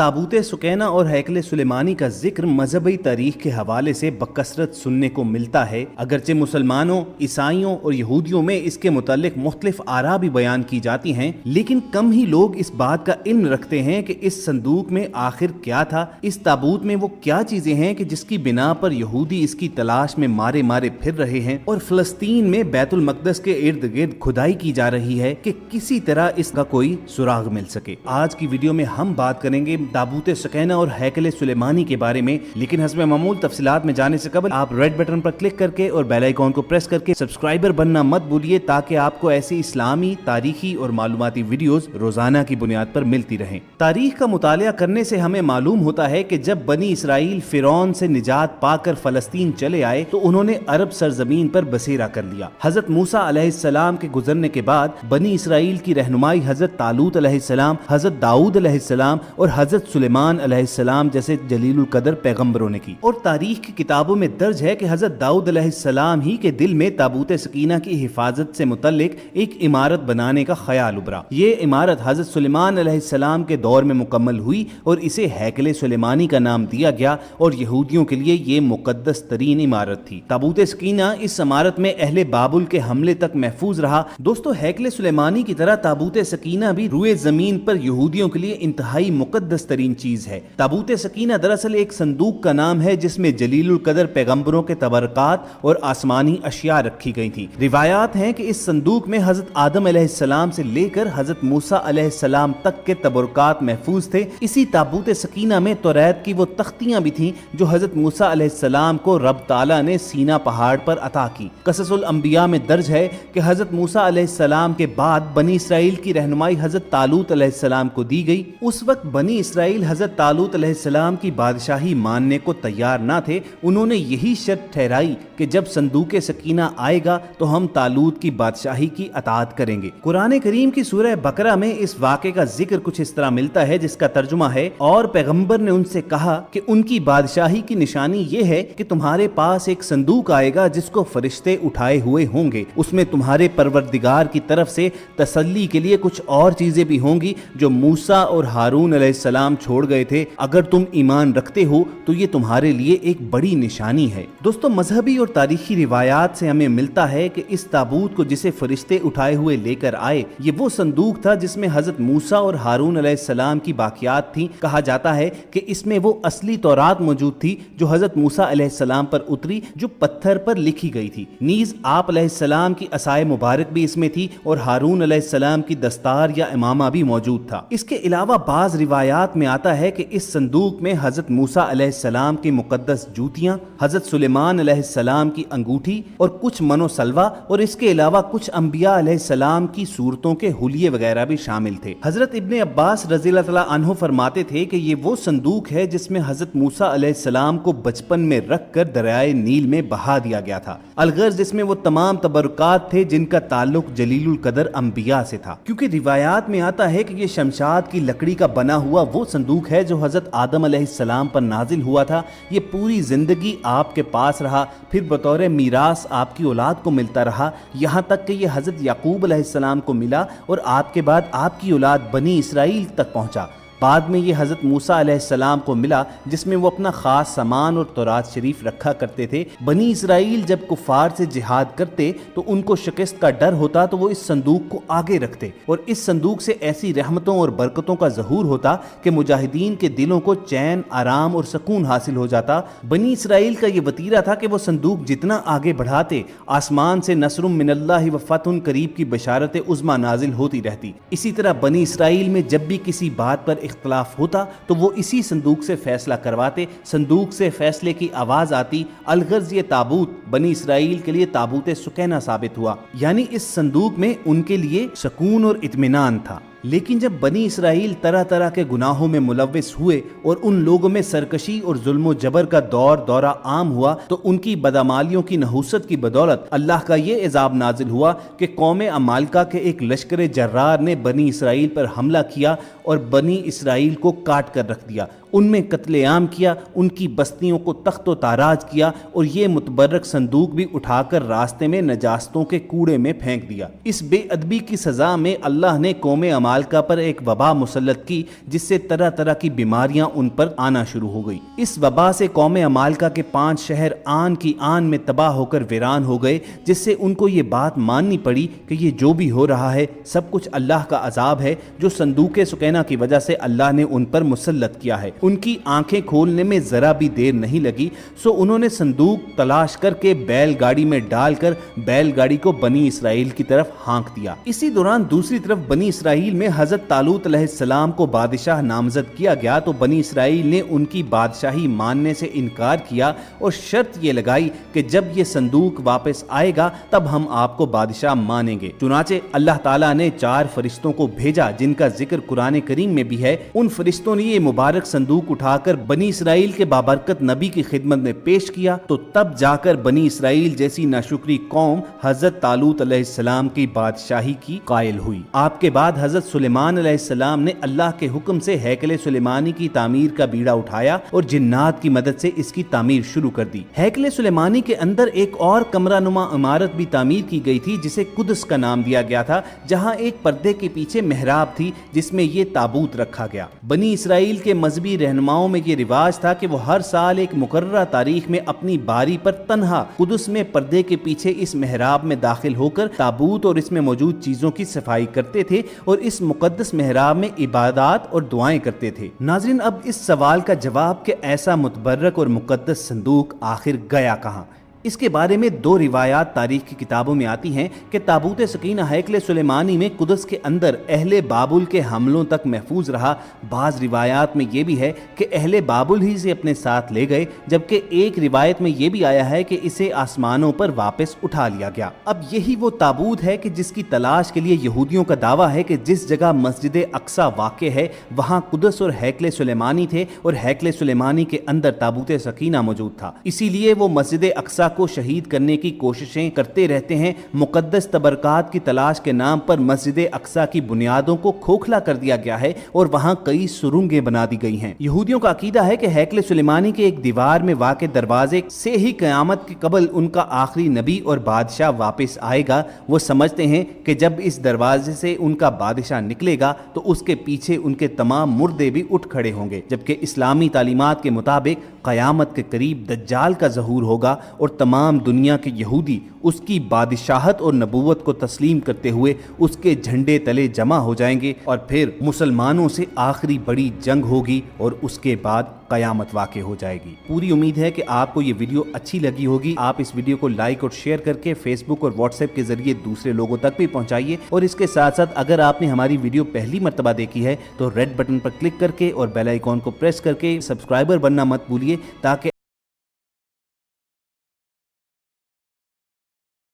ताबूत सुकैना और हैकल सुलेमानी का जिक्र मजहबी तारीख के हवाले से बकसरत सुनने को मिलता है। अगरचे मुसलमानों, ईसाइयों और यहूदियों में इसके मुतालिक मुख्तलिफ आरा भी बयान की जाती हैं, लेकिन कम ही लोग इस बात का इल्म रखते हैं कि इस संदूक में आखिर क्या था, इस ताबूत में वो क्या चीजें हैं कि जिसकी बिना पर यहूदी इसकी तलाश में मारे मारे फिर रहे हैं और फलस्तीन में बैतुल मकदस के इर्द गिर्द खुदाई की जा रही है कि किसी तरह इसका कोई सुराग मिल सके। आज की वीडियो में हम बात करेंगे ताबूत सुकैना और हैकल सुलेमानी के बारे में, लेकिन हस्ब मामूल तफसीलात में जाने से कबल आप रेड बटन पर क्लिक करके और बेल आइकॉन को प्रेस करके सब्सक्राइबर बनना मत भूलिए, ताकि आपको ऐसी इस्लामी, तारीखी और मालूमाती वीडियोस रोजाना की बुनियाद पर मिलती रहें। तारीख का मुतालिया करने से हमें मालूम होता है कि जब बनी इसराइल फिरौन से निजात पाकर फलस्तीन चले आए तो उन्होंने अरब सरजमीन पर बसेरा कर लिया। हजरत मूसा अलैहिस्सलाम के गुजरने के बाद बनी इसराइल की रहनुमाई हजरत तालूत अलैहिस्सलाम, हजरत दाऊद अलैहिस्सलाम और हजरत सुलेमान अलैहिस्सलाम जैसे जलीलुल कदर पैगंबरों ने की। और तारीख की किताबों में दर्ज है कि हजरत दाऊद अलैहिस्सलाम ही के दिल में ताबूत सकीना की हिफाजत से मुतल्लिक एक इमारत बनाने का ख्याल उभरा। ये इमारत हजरत सुलेमान अलैहिस्सलाम के दौर में मुकम्मल हुई और इसे हैकल सुलेमानी का नाम दिया गया और यहूदियों के लिए ये मुकद्दस तरीन इमारत थी। ताबूत सकीना इस इमारत में अहले बाबुल के हमले तक महफूज रहा। दोस्तों, हैकल सुलेमानी की तरह ताबूत सकीना भी रुए जमीन पर यहूदियों के लिए इंतहाई मुकद्दस तरीन चीज है। ताबूत सकीना दरअसल एक संदूक का नाम है जिसमें जलीलुल कदर पैगंबरों के तबरकात और आसमानी अशिया रखी गई थी। रिवायात हैं कि इस संदूक में हजरत आदम अलैहिस्सलाम से लेकर हजरत मूसा अलैहिस्सलाम तक के तबरकात महफूज थे। इसी ताबूत सकीना में तौरात की वो तख्तियां भी थीं जो हजरत मूसा अलैहिस्सलाम को रब ताला ने सीना पहाड़ पर अता की। कससुल अंबिया में दर्ज है कि हजरत मूसा अलैहिस्सलाम के बाद बनी इसराइल की रहनुमाई हजरत तालूत अलैहिस्सलाम को दी गई। उस वक्त बनी इसराइल हजरत तालूत अलैहिस्सलाम की बादशाही मानने को तैयार ना थे। उन्होंने यही शर्त ठहराई कि जब संदूक सकीना आएगा तो हम तालूत की बादशाही की अताअत करेंगे। कुरान करीम की सूरह बकरा में इस वाक़े का जिक्र कुछ इस तरह मिलता है जिसका तर्जुमा है, और पैगंबर ने उनसे कहा कि उनकी बादशाही की निशानी ये है कि तुम्हारे पास एक संदूक आएगा जिसको फरिश्ते उठाए हुए होंगे। उसमें तुम्हारे परवरदिगार की तरफ से तसल्ली के लिए कुछ और चीजें भी होंगी जो मूसा और हारून अलैहिस्सलाम छोड़ गए थे। अगर तुम ईमान रखते हो तो ये तुम्हारे लिए एक बड़ी निशानी है। दोस्तों, मजहबी और तारीखी रिवायात से हमें मिलता है कि इस ताबूत को जिसे फरिश्ते उठाए हुए लेकर आए, ये वो संदूक था जिसमें हजरत मूसा और हारून अलैहिस्सलाम की बाकियात थी। कहा जाता है कि इसमें वो असली तौरात मौजूद थी जो हजरत मूसा अलैहिस्सलाम पर उतरी, जो पत्थर पर लिखी गई थी। नीज आप अलैहिस्सलाम की असाए मुबारक भी इसमें थी और हारून अलैहिस्सलाम की दस्तार या इमामा भी मौजूद था। इसके अलावा बाज रिवायात में आता है कि इस संदूक में हजरत मूसा अलैहिस्सलाम की मुकद्दस जूतियां, हजरत सुलेमान अलैहिस्सलाम की अंगूठी और कुछ मनोसलवा, और इसके अलावा कुछ अंबिया अलैहिस्सलाम की सूरतों के हुलिये वगैरह भी शामिल थे। हजरत इब्ने अब्बास रज़ियल्लाहु तआला अन्हु फरमाते थे कि ये वो संदूक है जिसमें हजरत मूसा अलैहिस्सलाम को बचपन में रखकर दरियाए नील में बहा दिया गया था। अलगर्ज जिसमें वो तमाम तबरुकात थे जिनका ताल्लुक जलीलुल कदर अंबिया से था, क्योंकि रिवायात में आता है कि ये शमशाद की लकड़ी का बना हुआ वो संदूक है जो हजरत आदम अलैहिस्सलाम पर नाजिल हुआ था। ये पूरी जिंदगी आपके पास रहा, फिर बतौर मीरास आपकी औलाद को मिलता रहा, यहाँ तक कि ये हजरत याकूब अलैहिस्सलाम को मिला और आपके बाद आपकी औलाद बनी इसराइल तक पहुँचा। बाद में ये हजरत मूसा अलैहिस्सलाम को मिला जिसमें वो अपना खास सामान और तौरात शरीफ रखा करते थे। बनी इसराइल जब कुफार से जिहाद करते तो उनको शिकस्त का डर होता तो वो इस संदूक को आगे रखते और इस संदूक से ऐसी रहमतों और बरकतों का ज़हूर होता कि मुजाहिदीन के दिलों को चैन, आराम और सुकून हासिल हो जाता। बनी इसराइल का ये वतीरा था कि वो संदूक जितना आगे बढ़ाते, आसमान से नसरुम मिनल्लाहि व फतहुन करीब की बशारत उज़्मा नाजिल होती रहती। इसी तरह बनी इसराइल में जब भी किसी बात पर इख्तलाफ होता तो वो इसी संदूक से फैसला करवाते। संदूक से फैसले की आवाज आती। अलगर्ज ये ताबूत बनी इसराइल के लिए ताबूत सुकैना साबित हुआ, यानी इस संदूक में उनके लिए सुकून और इत्मीनान था। लेकिन जब बनी इसराइल तरह तरह के गुनाहों में मुलव्विस हुए और उन लोगों में सरकशी और जुल्म जबर का दौरा आम हुआ तो उनकी बदअमालियों की नहुसत की बदौलत अल्लाह का ये इज़ाब नाजिल हुआ कि कौम अमालिका के एक लश्कर जर्रार ने बनी इसराइल पर हमला किया और बनी इसराइल को काट कर रख दिया, उनमें कत्लेआम किया, उनकी बस्तियों को तख्तो ताराज किया और ये मुतबर्रक संदूक भी उठाकर रास्ते में नजास्तों के कूड़े में फेंक दिया। इस बेअदबी की सजा में अल्लाह ने कौम अमालका पर एक वबा मुसल्लत की, जिससे तरह तरह की बीमारियां उन पर आना शुरू हो गई। इस वबा से कौम अमालका के 5 शहर आन की आन में तबाह होकर वीरान हो गए, जिससे उनको ये बात माननी पड़ी कि ये जो भी हो रहा है सब कुछ अल्लाह का अजाब है, जो संदूक सुकैना की वजह से अल्लाह ने उन पर मुसल्लत किया है। उनकी आंखें खोलने में जरा भी देर नहीं लगी, सो उन्होंने संदूक तलाश करके बैलगाड़ी में डालकर बैलगाड़ी को बनी इसराइल की तरफ हाँक दिया। इसी दौरान दूसरी तरफ बनी इसराइल में हजरत तालूत अलैहिस्सलाम को बादशाह नामजद किया गया, तो बनी इसराइल ने उनकी बादशाही मानने से इनकार किया और शर्त ये लगाई कि जब ये संदूक वापस आएगा तब हम आपको बादशाह मानेंगे। चुनाचे अल्लाह ताला ने 4 फरिश्तों को भेजा, जिनका जिक्र कुरान करीम में भी है। उन फरिश्तों ने ये मुबारक संदूक उठाकर बनी इसराइल के बाबरकत नबी की खिदमत में पेश किया, तो तब जाकर बनी इसराइल जैसी नाशुक्री कौम हजरत तालूत अलैहिस्सलाम की बादशाही की कायल हुई। आपके बाद हजरत सुलेमान अलैहिस्सलाम ने अल्लाह के हुक्म से हैकल सुलेमानी की तामीर का बीड़ा उठाया और जिन्नात की मदद से इसकी तामीर शुरू कर दी। हैकल सुलेमानी के अंदर एक और कमरा नुमा इमारत भी तामीर की गई थी, जिसे कुदस का नाम दिया गया था, जहां एक पर्दे के पीछे मेहराब थी जिसमें ये ताबूत रखा गया। बनी इसराइल के मजहबी रहनुमाओं में ये रिवाज था कि वो हर साल एक मुकर्ररा तारीख में अपनी बारी पर तन्हा कुदस में पर्दे के पीछे इस मेहराब में दाखिल होकर ताबूत और इसमें मौजूद चीजों की सफाई करते थे और इस मुकद्दस मेहराब में इबादत और दुआएं करते थे। नाज़रीन, अब इस सवाल का जवाब कि ऐसा मुतबर्रक और मुकद्दस संदूक आखिर गया कहां, इसके बारे में 2 रिवायात तारीख की किताबों में आती हैं कि ताबूत सकीना हैकल सुलेमानी में कुदस के अंदर अहले बाबुल के हमलों तक महफूज रहा। बाज़ रिवायात में यह भी है कि अहले बाबुल ही से अपने साथ ले गए, जबकि एक रिवायत में यह भी आया है कि इसे आसमानों पर वापस उठा लिया गया। अब यही वो ताबूत है कि जिसकी तलाश के लिए यहूदियों का दावा है कि जिस जगह मस्जिद अक्सा वाक़ है वहाँ कुदस और हैकल सुलेमानी थे और हैकल सुलेमानी के अंदर ताबूत सकीना मौजूद था। इसीलिए वो मस्जिद अक्सा को शहीद करने की कोशिशें करते रहते हैं। मुकद्दस तबरकात की तलाश के नाम पर मस्जिद अक्सा की बुनियादों को खोखला कर दिया गया है और वहां कई सुरंगें बना दी गई हैं। यहूदियों का अकीदा है कि हैकल सुलेमानी के एक दीवार में वाक़े दरवाजे से ही क़यामत के कबल उनका आखिरी नबी और बादशाह वापस आएगा। वो समझते हैं कि जब इस दरवाजे से उनका बादशाह निकलेगा तो उसके पीछे उनके तमाम मुर्दे भी उठ खड़े होंगे, जबकि इस्लामी तालीमात के मुताबिक क़यामत के करीब दज्जाल का ज़हूर होगा और तमाम दुनिया के यहूदी उसकी बादशाहत और नबूवत को तस्लीम करते हुए उसके झंडे तले जमा हो जाएंगे और फिर मुसलमानों से आखिरी बड़ी जंग होगी और उसके बाद क़यामत वाक़े हो जाएगी। पूरी उम्मीद है कि आपको ये वीडियो अच्छी लगी होगी। आप इस वीडियो को लाइक और शेयर करके फेसबुक और व्हाट्सएप के जरिए दूसरे लोगों तक भी पहुंचाइए और इसके साथ साथ अगर आपने हमारी वीडियो पहली मर्तबा देखी है तो रेड बटन पर क्लिक करके और बेल आइकॉन को प्रेस करके सब्सक्राइबर बनना मत भूलिए, ताकि